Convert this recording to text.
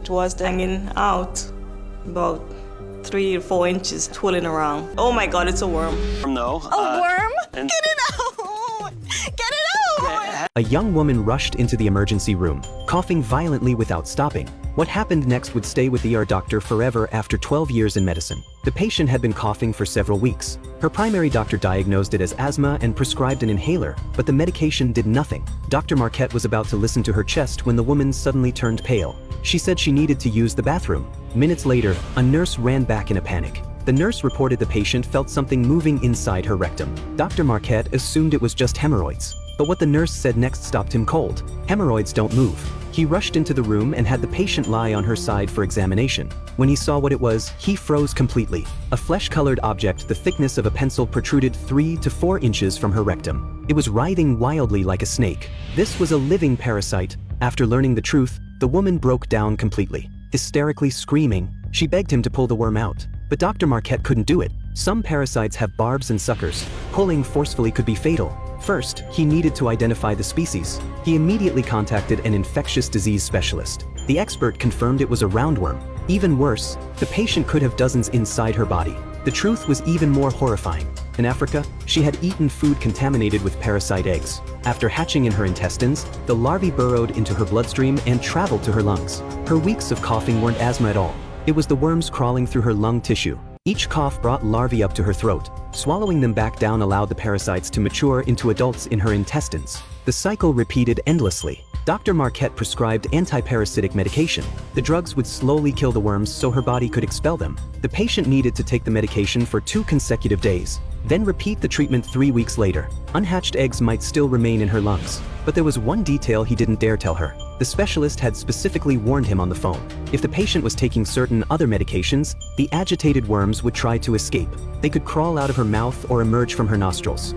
It was hanging out about 3 or 4 inches, twirling around. Oh my God, it's a worm. No. A worm? and- Get it out! Get it out! A young woman rushed into the emergency room, coughing violently without stopping. What happened next would stay with the ER doctor forever after 12 years in medicine. The patient had been coughing for several weeks. Her primary doctor diagnosed it as asthma and prescribed an inhaler, but the medication did nothing. Dr. Marquette was about to listen to her chest when the woman suddenly turned pale. She said she needed to use the bathroom. Minutes later, a nurse ran back in a panic. The nurse reported the patient felt something moving inside her rectum. Dr. Marquette assumed it was just hemorrhoids. But what the nurse said next stopped him cold. Hemorrhoids don't move. He rushed into the room and had the patient lie on her side for examination. When he saw what it was, he froze completely. A flesh-colored object the thickness of a pencil protruded 3 to 4 inches from her rectum. It was writhing wildly like a snake. This was a living parasite. After learning the truth, the woman broke down completely. Hysterically screaming, she begged him to pull the worm out. But Dr. Marquette couldn't do it. Some parasites have barbs and suckers. Pulling forcefully could be fatal. First, he needed to identify the species. He immediately contacted an infectious disease specialist. The expert confirmed it was a roundworm. Even worse, the patient could have dozens inside her body. The truth was even more horrifying. In Africa, she had eaten food contaminated with parasite eggs. After hatching in her intestines, the larvae burrowed into her bloodstream and traveled to her lungs. Her weeks of coughing weren't asthma at all. It was the worms crawling through her lung tissue. Each cough brought larvae up to her throat. Swallowing them back down allowed the parasites to mature into adults in her intestines. The cycle repeated endlessly. Dr. Marquette prescribed antiparasitic medication. The drugs would slowly kill the worms so her body could expel them. The patient needed to take the medication for 2 consecutive days. Then repeat the treatment 3 weeks later. Unhatched eggs might still remain in her lungs. But there was one detail he didn't dare tell her. The specialist had specifically warned him on the phone. If the patient was taking certain other medications, the agitated worms would try to escape. They could crawl out of her mouth or emerge from her nostrils.